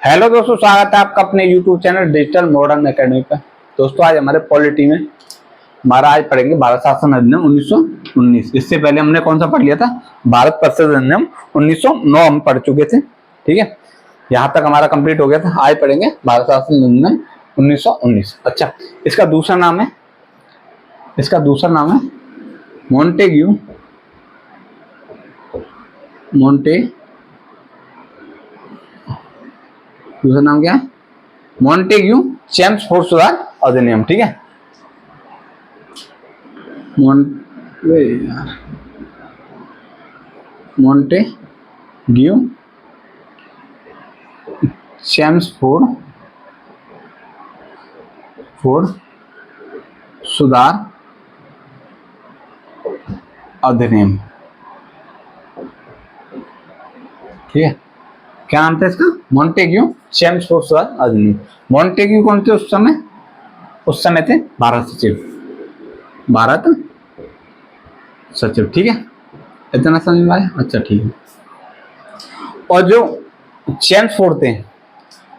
Hello दोस्तों, स्वागत है आपका अपने YouTube channel digital modern academy पे। दोस्तों आज हमारे पॉलिटी में हमारा आज पढ़ेंगे भारत शासन अधिनियम 1919। इससे पहले हमने कौन सा पढ़ लिया था? भारत परिषद अधिनियम 1909 हम पढ़ चुके थे। ठीक है, यहाँ तक हमारा कंप्लीट हो गया था। आज पढ़ेंगे भारत शासन अधिनियम 1919। अच्छा, इसका दूसरा नाम है मॉन्टेग्यू दूसरा नाम क्या है? मॉन्टेग्यू चेम्सफोर्ड सुधार अधिनियम। ठीक है, मॉन्टेग्यू चेम्सफोर्ड सुधार अधिनियम। ठीक है, क्या नाम था इसका? मॉन्टेग्यू चेम्सफोर्ड सुधार अधिनियम। मॉन्टेग्यू कौन थे उस समय थे भारत सचिव। ठीक है, इतना समझ में आया? अच्छा ठीक है। और जो चेम्सफोर्ड थे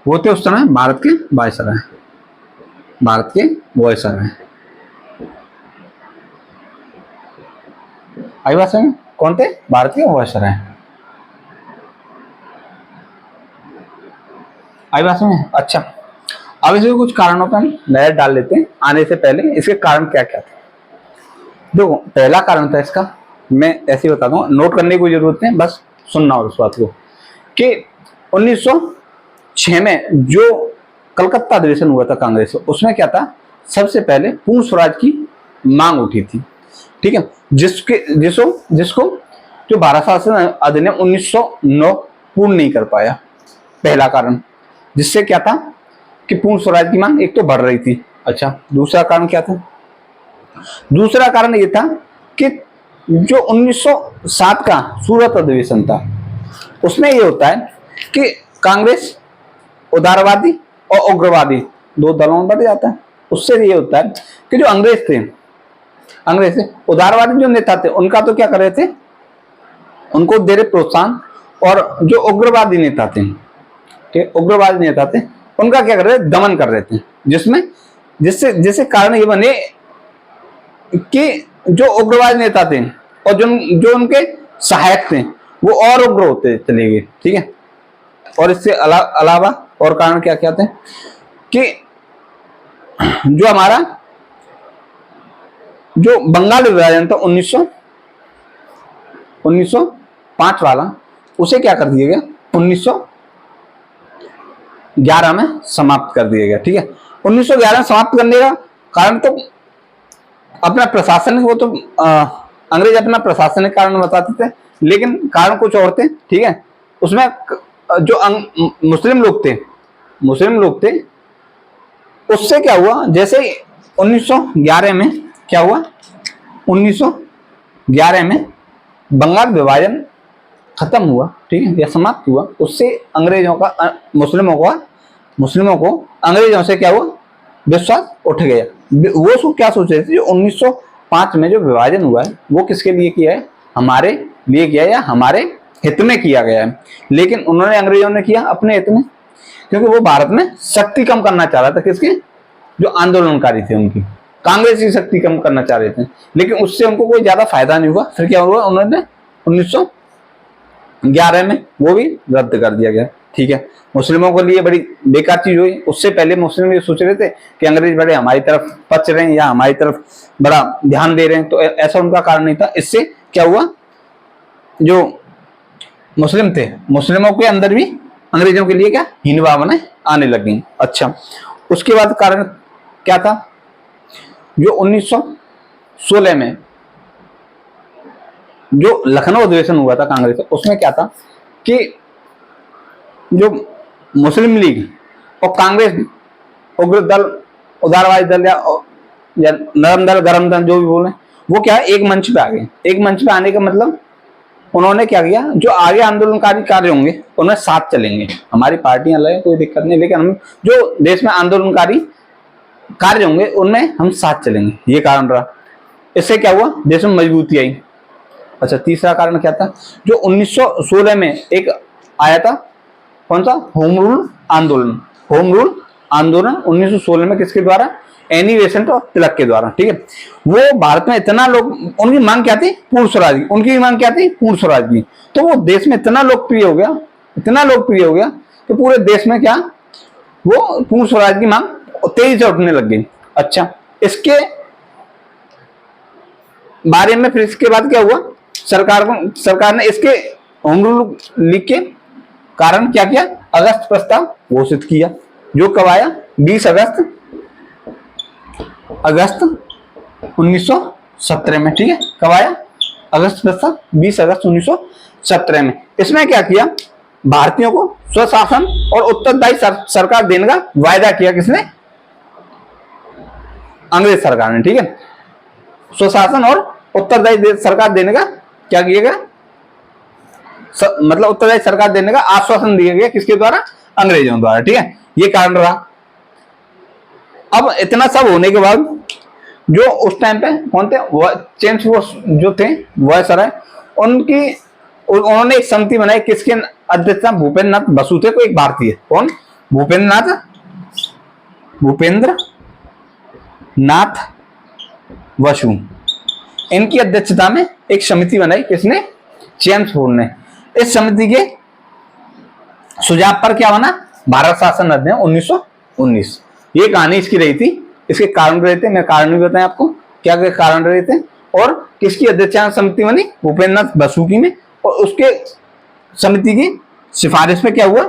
वो थे उस समय भारत के वायसराय। आई बात समझ? कौन थे? भारत के वायसराय। आई बात समझ? अच्छा, अब इसके कुछ कारणों पर हम नजर डाल लेते हैं। आने से पहले इसके कारण क्या क्या थे। देखो, पहला कारण था इसका, मैं ऐसे ही बता दूंगा, नोट करने की कोई जरूरत नहीं, बस सुनना और उस बात को कि 1906 में जो कलकत्ता अधिवेशन हुआ था कांग्रेस, उसमें क्या था? सबसे पहले पूर्ण स्वराज की मांग उठी थी। ठीक है, जिसको जो भारत शासन अधिनियम 1909 पूर्ण नहीं कर पाया। पहला कारण, जिससे क्या था कि पूर्ण स्वराज की मांग एक तो बढ़ रही थी। अच्छा, दूसरा कारण क्या था? दूसरा कारण ये था कि जो 1907 का सूरत अधिवेशन था, उसमें ये होता है कि कांग्रेस उदारवादी और उग्रवादी दो दलों में बढ़ जाता है। उससे ये होता है कि जो अंग्रेज थे, उदारवादी जो नेता थे, उनका तो क्या कर रहे थे? उनको दे रहे प्रोत्साहन, और जो उग्रवादी नेता थे, उनका क्या कर रहे थे? दमन कर रहे थे। जिससे कारण ये बने कि जो उग्रवादी नेता थे और जो उनके सहायक थे वो और उग्र होते चले गए। ठीक है, और इससे अलावा और कारण क्या क्या थे कि जो हमारा जो बंगाल विभाजन था 1905 वाला, उसे क्या कर दिया गया? 1911 में समाप्त कर दिया गया। ठीक है, 1911 में समाप्त करने का कारण तो अपना प्रशासनिक, वो तो अंग्रेज अपना प्रशासनिक कारण बताते थे, लेकिन कारण कुछ और थे। ठीक है, उसमें जो मुस्लिम लोग थे, उससे क्या हुआ? जैसे 1911 में क्या हुआ? 1911 में बंगाल विभाजन खत्म हुआ। ठीक है, या समाप्त हुआ। उससे अंग्रेजों का मुस्लिमों को अंग्रेजों से क्या हुआ? विश्वास उठ गया। वो क्या सोच रहे थे? जो 1905 में जो विभाजन हुआ है वो किसके लिए किया है? हमारे लिए किया है, या हमारे हित में किया गया है। लेकिन उन्होंने, अंग्रेजों ने किया अपने हित में, क्योंकि वो भारत में शक्ति कम करना चाह रहा था। किसके? जो आंदोलनकारी थे उनकी, कांग्रेस की शक्ति कम करना चाह रहे थे, लेकिन उससे उनको कोई ज्यादा फायदा नहीं हुआ। फिर क्या हुआ? उन्होंने 1911 में वो भी रद्द कर दिया गया। ठीक है, मुस्लिमों के लिए बड़ी बेकार चीज हुई। उससे पहले मुस्लिम ये सोच रहे थे कि अंग्रेज बड़े हमारी तरफ पच रहे हैं या हमारी तरफ बड़ा ध्यान दे रहे हैं, तो ऐसा उनका कारण नहीं था। इससे क्या हुआ? जो मुस्लिम थे, मुस्लिमों के अंदर भी अंग्रेजों के लिए क्या हीन भावनाएं आने लगी। अच्छा, उसके बाद कारण क्या था? जो 1916 में जो लखनऊ अधिवेशन हुआ था कांग्रेस का, उसमें क्या था कि जो मुस्लिम लीग और कांग्रेस, उग्र दल, उदारवादी दल या नरम दल, गरम दल, जो भी बोले, वो क्या एक मंच पे आ गए। एक मंच पे आने का मतलब उन्होंने क्या किया? जो आगे आंदोलनकारी कार्य होंगे उनमें साथ चलेंगे। हमारी पार्टियां अलग है, कोई दिक्कत नहीं, लेकिन हम जो देश में आंदोलनकारी कार्य होंगे उनमें हम साथ चलेंगे। ये कारण रहा। इससे क्या हुआ? देश में मजबूती आई। अच्छा, तीसरा कारण क्या था? जो 1916 में एक आया था कौन सा? होम रूल आंदोलन। होम रूल आंदोलन 1916 में किसके द्वारा? एनी बेसेंट और तिलक के द्वारा। ठीक है, वो भारत में इतना लोग, उनकी मांग क्या थी? पूर्ण स्वराज की। उनकी मांग क्या थी? पूर्ण स्वराज की। तो वो देश में इतना लोकप्रिय हो गया, इतना लोकप्रिय हो गया कि पूरे देश में क्या, वो पूर्ण स्वराज की मांग तेजी से उठने लग गई। अच्छा, इसके बारे में फिर इसके बाद क्या हुआ? सरकार ने इसके होम रूल लीग के कारण क्या किया? अगस्त प्रस्ताव घोषित किया, जो कब आया? 20 अगस्त 1917 में। ठीक है, कब आया? अगस्त प्रस्ताव 20 अगस्त 1917 में। इसमें क्या किया? भारतीयों को स्वशासन और उत्तरदायी सरकार देने का वायदा किया। किसने? अंग्रेज सरकार ने। ठीक है, स्वशासन और उत्तरदायी सरकार देने का क्या किया गया? मतलब उत्तरदायी सरकार देने का आश्वासन दिया गया। किसके द्वारा? अंग्रेजों द्वारा। ठीक है, ये कारण रहा। अब इतना सब होने के बाद जो उस टाइम पे कौन थे? चेम्सफोर्ड जो थे वायसराय, उन्होंने एक समिति बनाई। किसके अध्यक्षता? भूपेंद्र नाथ बसु थे, कोई एक भारतीय। कौन? भूपेंद्र नाथ बसु। इनकी अध्यक्षता में एक समिति बनाई। किसने? चेम्सफोर्ड ने। इस समिति के सुझाव पर क्या बना? भारत शासन अधिनियम 1919। ये कहानी इसकी रही थी। इसके कारण रहे थे, मैं कारण भी बताया आपको क्या क्या कारण रहे थे, और किसकी अध्यक्षता समिति बनी? भूपेंद्र नाथ बसु की में। और उसके समिति की सिफारिश पे क्या हुआ?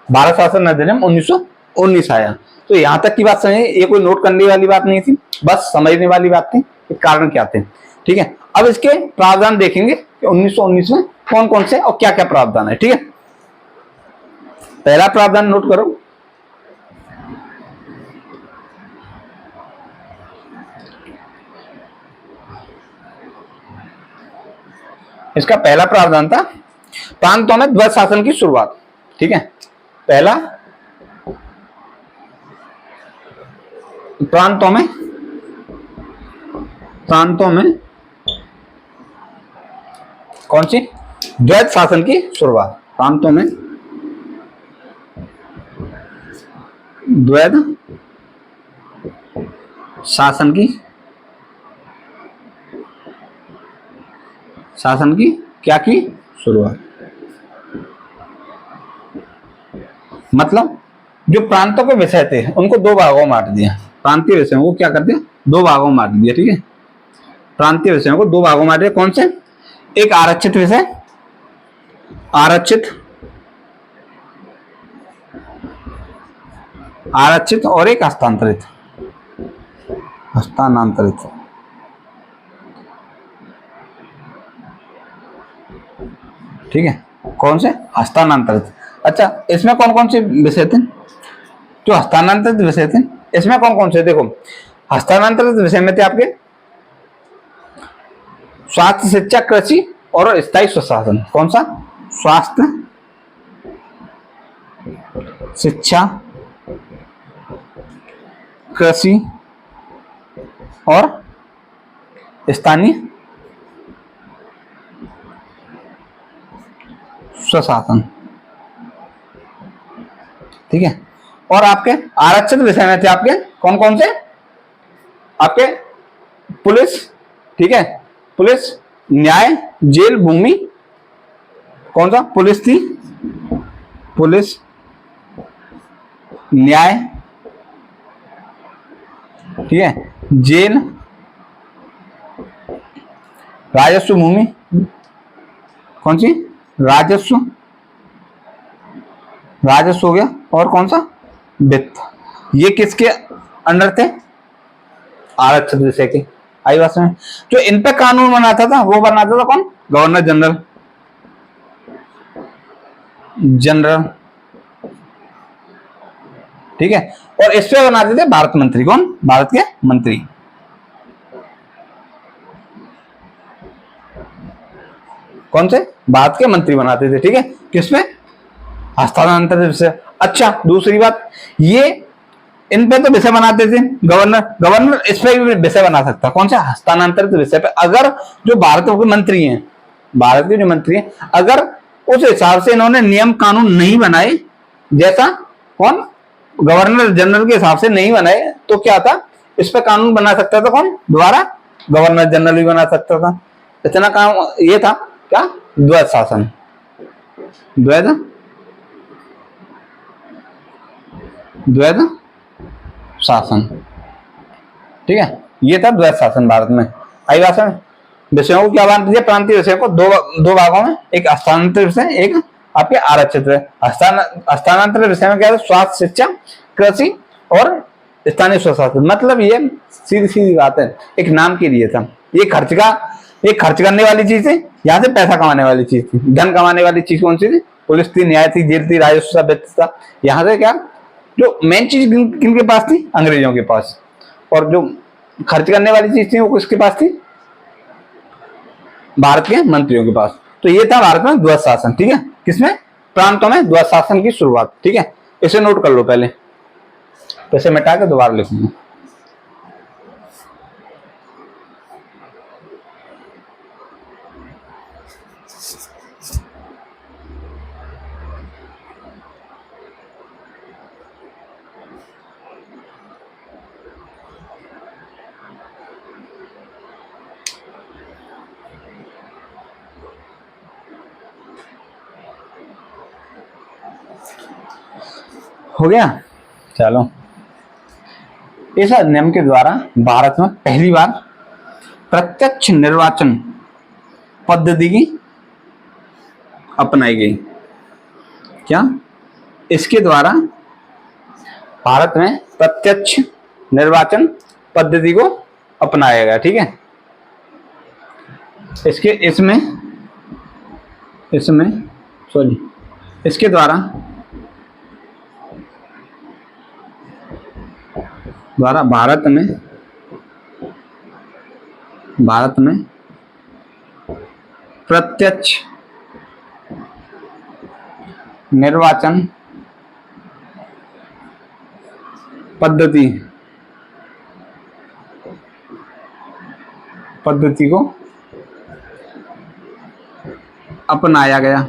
भारत शासन अधिनियम 1919 आया। तो यहां तक की बात समझिए, ये कोई नोट करने वाली बात नहीं थी, बस समझने वाली बात थी कि कारण क्या थे। ठीक है, अब इसके प्रावधान देखेंगे कि 1919 में कौन कौन से और क्या क्या प्रावधान है। ठीक है, पहला प्रावधान नोट करो। इसका पहला प्रावधान था प्रांतों में ध्वज शासन की शुरुआत। ठीक है, पहला प्रांतों में कौन सी? ध्वज शासन की शुरुआत। प्रांतों में ध्वज शासन की क्या की? शुरुआत। मतलब जो प्रांतों के विषय थे उनको दो भागों में बांट दिया। प्रांतीय विषयों को क्या कर दिया? दो भागों में बांट दिया। ठीक है, प्रांतीय विषयों को दो भागों में बांट दिया। कौन से? एक आरक्षित विषय, आरक्षित और एक हस्तांतरित। ठीक है, कौन से? हस्तांतरित। अच्छा, इसमें कौन कौन से विषय थे? जो हस्तांतरित विषय थे इसमें कौन कौन से? देखो, हस्तांतरित विषय में थे आपके स्वास्थ्य, शिक्षा, कृषि और स्थायी स्वशासन। कौन सा? स्वास्थ्य, शिक्षा, कृषि और स्थानीय स्वशासन। ठीक है, और आपके आरक्षित विषय में थे आपके कौन कौन से? आपके पुलिस, ठीक है, पुलिस, न्याय, जेल, भूमि। कौन सा? पुलिस थी, पुलिस, न्याय, ठीक है, जेल, राजस्व, भूमि। कौन सी? राजस्व हो गया, और कौन सा? वित्त। ये किसके अंडर थे? आरक्षित विषय के। आई बात में जो इन पे कानून बनाता था वो बनाता था कौन? Governor general. ठीक है, और इस पे बनाते थे भारत मंत्री। कौन? भारत के मंत्री। कौन से? भारत के मंत्री बनाते थे। ठीक है, किसमें? हस्तांतरित विषय। अच्छा, दूसरी बात, ये इन पे तो विषय बनाते थे गवर्नर इस पे भी विषय बना सकता। कौन सा? हस्तांतरित विषय पे। अगर जो भारत के मंत्री हैं, भारत के जो मंत्री हैं, अगर उस हिसाब से इन्होंने नियम कानून नहीं बनाए जैसा कौन, गवर्नर जनरल के हिसाब से नहीं बनाए तो क्या था, इस पर कानून बना सकता था कौन, दोबारा गवर्नर जनरल भी बना सकता था। इतना काम ये था क्या, द्वैध शासन, द्वैध द्वैध शासन, ठीक है, ये था द्वैध शासन भारत में। आई बात समझ। विषयों को क्या बांट दिया, प्रांतीय विषयों को दो भागों में, एक हस्तांतरित विषय, एक आपके आरक्षित विषय। हस्तांतरित विषय में क्या है, स्वास्थ्य, शिक्षा, कृषि और स्थानीय स्वशासन। मतलब ये सीधी सीधी बात है, एक नाम के लिए था। ये खर्च करने वाली चीज है, यहाँ से पैसा कमाने वाली चीज थी। धन कमाने वाली चीज कौन सी थी, पुलिस थी, न्याय थी, जेल थी, राजस्व था, वित्त था। यहाँ से क्या, जो मेन चीज किनके पास थी, अंग्रेजों के पास। और जो खर्च करने वाली चीज थी वो किसके पास थी, भारत के मंत्रियों के पास। तो ये था भारत में द्वैध शासन, ठीक है, किसमें, प्रांतों में द्वैध शासन की शुरुआत, ठीक है। इसे नोट कर लो पहले, तो इसे मिटा के दोबारा लिखूंगा। हो गया, चलो। इस अधिनियम के द्वारा भारत में पहली बार प्रत्यक्ष निर्वाचन पद्धति की अपनाई गई। क्या, इसके द्वारा भारत में प्रत्यक्ष निर्वाचन पद्धति को अपनाया गया, ठीक है। इसके द्वारा भारत में प्रत्यक्ष निर्वाचन पद्धति को अपनाया गया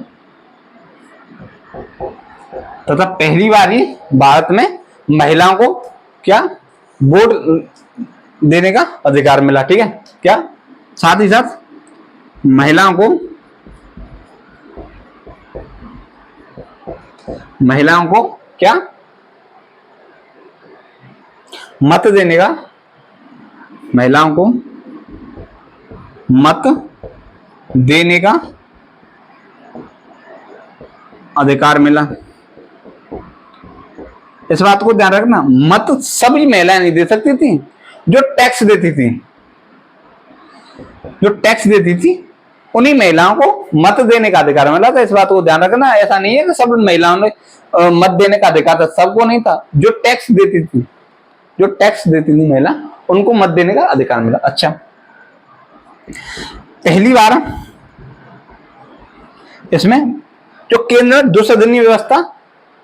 तथा पहली बार ही भारत में महिलाओं को क्या, वोट देने का अधिकार मिला, ठीक है। क्या, साथ ही साथ महिलाओं को क्या, मत देने का, महिलाओं को मत देने का अधिकार मिला। इस बात को ध्यान रखना, मत सभी महिलाएं नहीं दे सकती थी, जो टैक्स देती थी उन्हीं महिलाओं को मत देने का अधिकार मिला था। इस बात को ध्यान रखना, ऐसा नहीं है कि सब महिलाओं ने मत देने का अधिकार था, सबको नहीं था। जो टैक्स देती थी महिला, उनको मत देने का अधिकार मिला। अच्छा, पहली बार इसमें जो केंद्र में द्विसदनीय व्यवस्था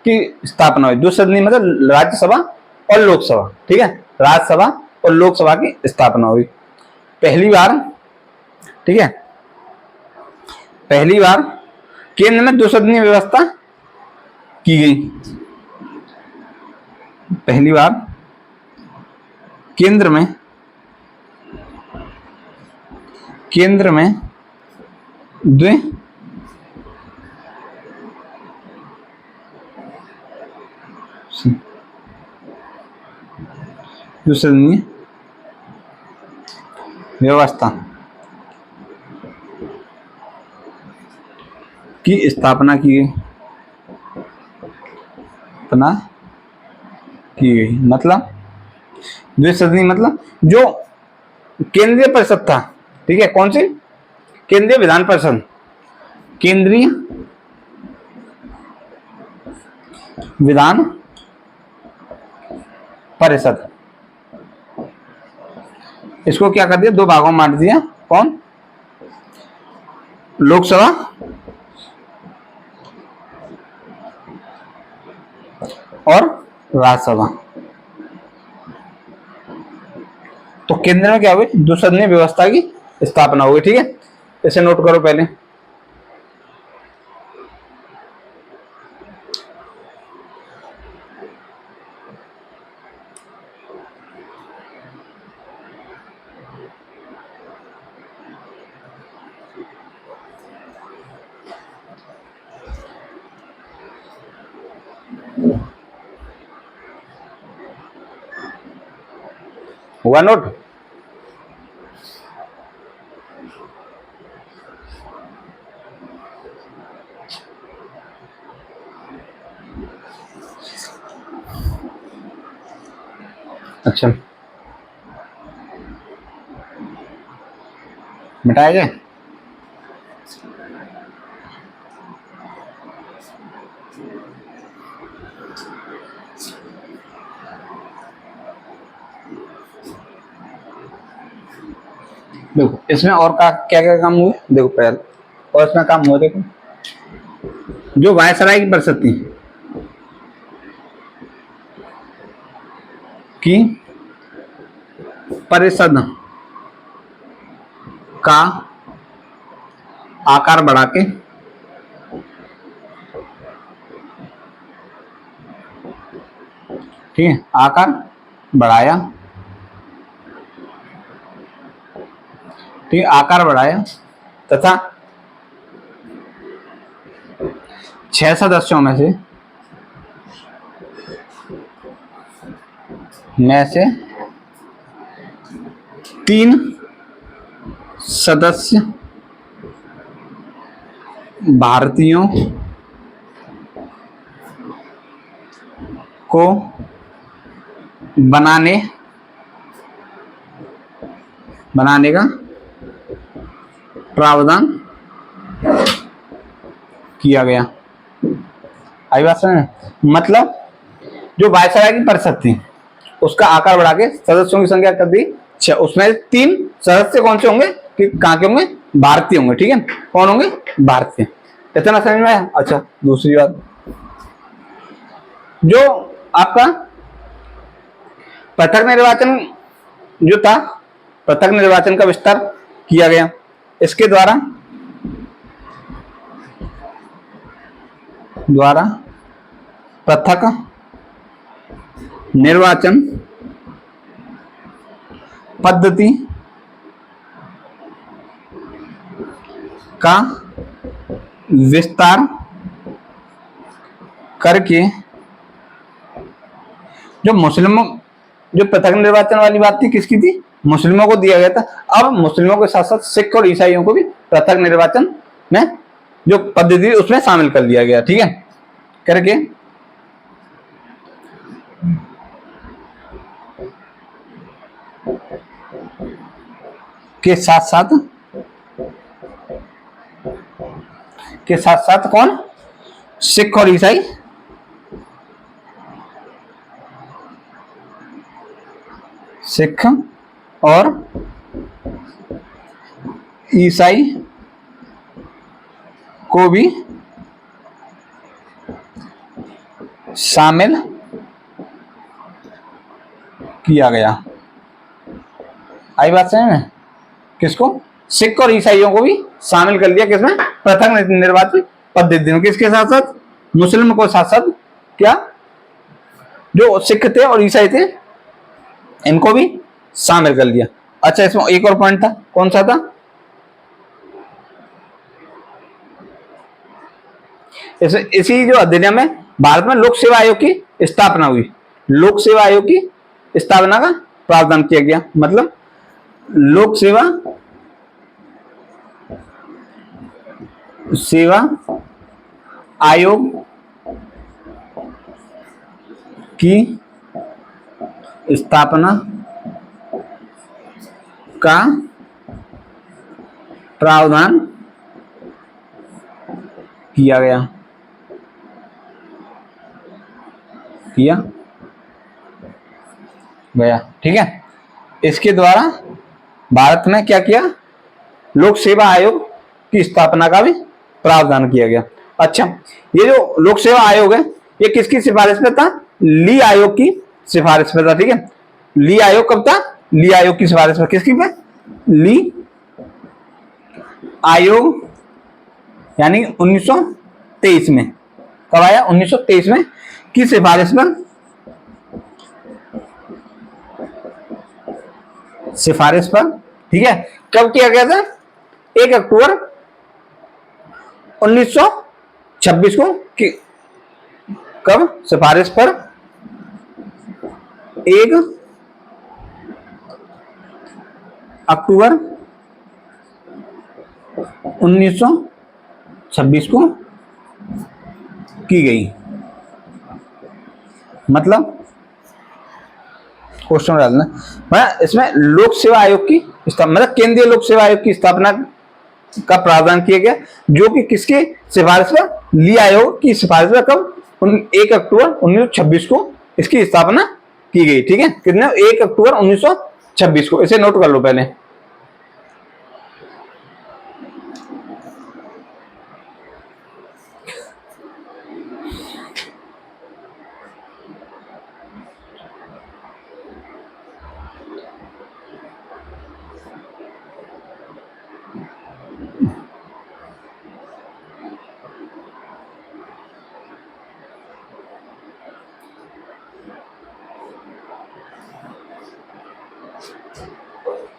की स्थापना हुई। द्विसदनीय मतलब राज्यसभा और लोकसभा, ठीक है, राज्यसभा और लोकसभा की स्थापना हुई पहली बार, ठीक है। पहली बार केंद्र में द्विसदनीय व्यवस्था की गई। पहली बार केंद्र में द्विसदनीय व्यवस्था की स्थापना की गई। मतलब द्विसदनीय मतलब जो केंद्रीय परिषद था, ठीक है, कौन सी, केंद्रीय विधान परिषद, केंद्रीय विधान परिषद, इसको क्या कर दिया, दो भागों में बांट दिया। कौन, लोकसभा और राज्यसभा। तो केंद्र में क्या हुई, द्विसदनीय व्यवस्था की स्थापना हुई, ठीक है। इसे नोट करो पहले। हुआ नोट? अच्छा, मिटाया जाए? देखो इसमें और क्या क्या काम हुए, देखो पहले और इसमें काम हुआ, देखो जो वायसराय की परिषद की परिषद का आकार बढ़ा के ठीक है, आकार बढ़ाया, ठीक है, आकार बढ़ाया तथा 6 सदस्यों में से 3 सदस्य भारतीयों को बनाने का प्रावधान किया गया। आई बात समझ में? मतलब जो वायसराय की परिषद थी उसका आकार बढ़ा के सदस्यों की संख्या कर दी 6, उसमें 3 सदस्य कौन से होंगे कि कहाँ के होंगे? भारतीय होंगे, ठीक है, कौन होंगे? भारतीय। इतना समझ में आया? अच्छा, दूसरी बात, जो आपका पृथक निर्वाचन जो था, पृथक निर्वाचन का विस्तार किया गया। इसके द्वारा पृथक निर्वाचन पद्धति का विस्तार करके जो मुस्लिमों, जो पृथक निर्वाचन वाली बात थी किसकी थी? मुस्लिमों को दिया गया था। अब मुस्लिमों के साथ साथ सिख और ईसाइयों को भी पृथक निर्वाचन में जो पद्धति उसमें शामिल कर लिया गया, ठीक है, करके के साथ साथ कौन? सिख और ईसाई सिख और ईसाई को भी शामिल किया गया। आई बात समझ में? किसको? सिख और ईसाइयों को भी शामिल कर लिया किसमें? पृथक निर्वाचन पद्धति में। किसके साथ साथ? मुस्लिम को साथ साथ क्या, जो सिख थे और ईसाई थे इनको भी शामिल कर लिया। अच्छा, इसमें एक और पॉइंट था, कौन सा था? इसी जो अधिनियम में भारत में लोक सेवा आयोग की स्थापना हुई। लोक सेवा आयोग की स्थापना का प्रावधान किया गया। मतलब लोक सेवा आयोग की स्थापना का प्रावधान किया गया, ठीक है। इसके द्वारा भारत में क्या किया? लोक सेवा आयोग की स्थापना का भी प्रावधान किया गया। अच्छा, ये जो लोक सेवा आयोग है ये किसकी सिफारिश पे था? ली आयोग की सिफारिश पे था, ठीक है। ली आयोग कब था? ली आयोग की सिफारिश पे। किसकी पे? ली आयोग, यानी 1923 में। कब आया? 1923 में की सिफारिश पर ठीक है। कब किया गया था? 1 अक्टूबर 1926 को कब? सिफारिश पर 1 अक्टूबर 1926 को की गई। मतलब क्वेश्चन डालना, मतलब इसमें लोक सेवा आयोग की मतलब केंद्रीय लोक सेवा आयोग की स्थापना का प्रावधान किया गया, जो कि किसके सिफारिश पर? ली आयोग की सिफारिश पर कब? 1 अक्टूबर 1926 को इसकी स्थापना की गई। ठीक है, कितने? 1 अक्टूबर 1926 को। इसे नोट कर लो पहले।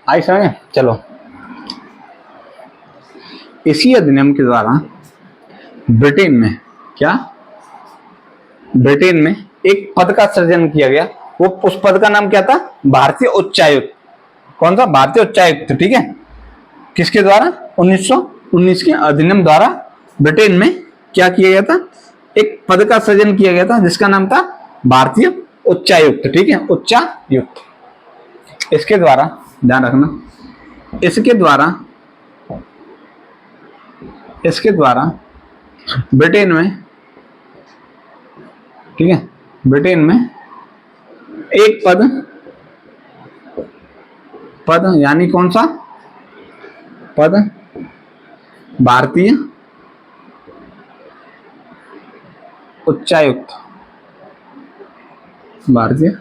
आई समझ? चलो, इसी अधिनियम के द्वारा ब्रिटेन में क्या? ब्रिटेन में एक पद का सृजन किया गया। वो उस पद का नाम क्या था? भारतीय उच्चायुक्त। कौन सा? भारतीय उच्चायुक्त। ठीक है, किसके द्वारा? 1919 के अधिनियम द्वारा ब्रिटेन में क्या किया गया था? एक पद का सृजन किया गया था जिसका नाम था भारतीय उच्चायुक्त। ठीक है, उच्चायुक्त। इसके द्वारा ध्यान रखना, इसके द्वारा ब्रिटेन में, ठीक है, ब्रिटेन में एक पद यानी कौन सा पद? भारतीय उच्चायुक्त। भारतीय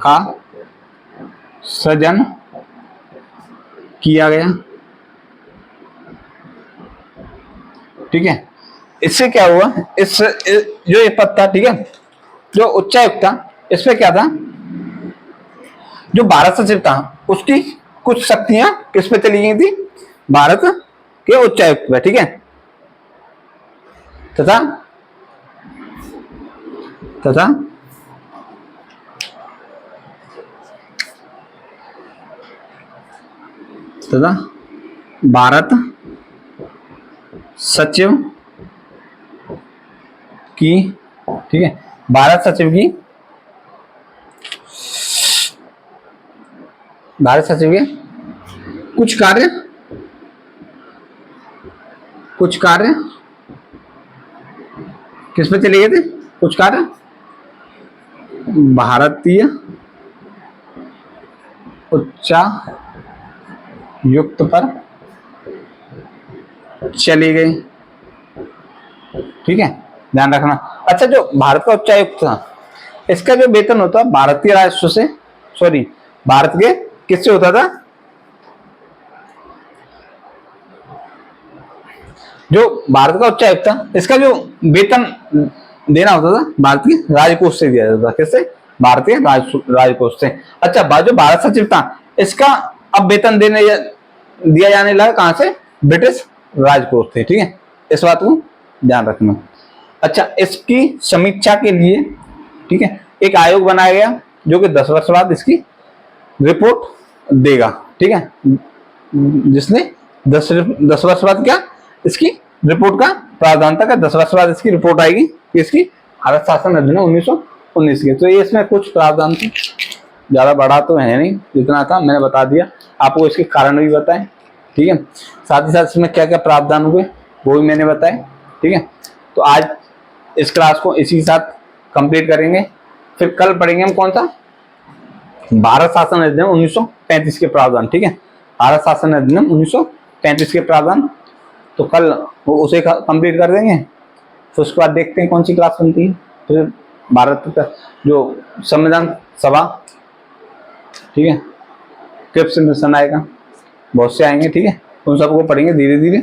का सृजन किया गया। ठीक है, इससे क्या हुआ? जो ये पद था, ठीक है, जो उच्चायुक्त था, इसमें क्या था? जो भारत सचिव था उसकी कुछ शक्तियां किस पे चली गई थी? भारत के उच्चायुक्त पे। ठीक है, तथा भारत सचिव की, ठीक है, भारत सचिव के कुछ कार्य किस पे चले गए थे? कुछ कार्य भारतीय उच्चायुक्त पर चले गए। ठीक है, ध्यान रखना। अच्छा, जो भारत का उच्चायुक्त था, इसका जो वेतन होता भारतीय राजस्व से, सॉरी, भारत के किससे होता था? जो भारत का उच्चायुक्त था, इसका जो वेतन देना होता था भारतीय राजकोष से दिया जाता था। किससे? भारतीय राजकोष से। अच्छा, जो भारत सचिव था, इसका अब वेतन दिया जाने लगा कहां से? ब्रिटिश राजकोष से। ठीक है, इस बात को ध्यान रखना। अच्छा, इसकी समीक्षा के लिए, ठीक है, एक आयोग बनाया गया जो कि 10 वर्ष बाद इसकी रिपोर्ट देगा। ठीक है, जिसने 10 वर्ष बाद क्या इसकी रिपोर्ट का प्रावधान था? 10 वर्ष बाद इसकी रिपोर्ट आएगी, इसकी भारत शासन अधिनियम 1919 के। तो ये इसमें कुछ प्रावधान थे, ज्यादा बड़ा तो है नहीं, जितना था मैंने बता दिया आपको। इसके कारण भी बताएं। ठीक है, साथ ही साथ इसमें क्या क्या प्रावधान हुए वो भी मैंने बताए। ठीक है, तो आज इस क्लास को इसी के साथ कंप्लीट करेंगे। फिर कल पढ़ेंगे हम कौन सा? भारत शासन अधिनियम 1935 के प्रावधान। ठीक है, भारत शासन अधिनियम 1935 के प्रावधान, तो कल वो उसे कंप्लीट कर देंगे। फिर उसके बाद देखते हैं कौन सी क्लास बनती है। फिर भारत का जो संविधान सभा, ठीक है, क्रिप्स मिशन आएगा, बहुत से आएंगे। ठीक है, उन सबको पढ़ेंगे धीरे धीरे।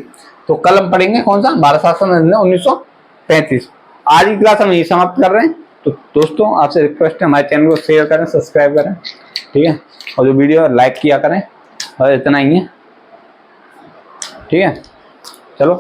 तो कल हम पढ़ेंगे कौन सा? भारत शासन अधिनियम 1935। आज की क्लास हम यही समाप्त कर रहे हैं। तो दोस्तों, आपसे रिक्वेस्ट है हमारे चैनल को शेयर करें, सब्सक्राइब करें। ठीक है, और जो वीडियो लाइक किया करें, और इतना ही है। ठीक है, चलो।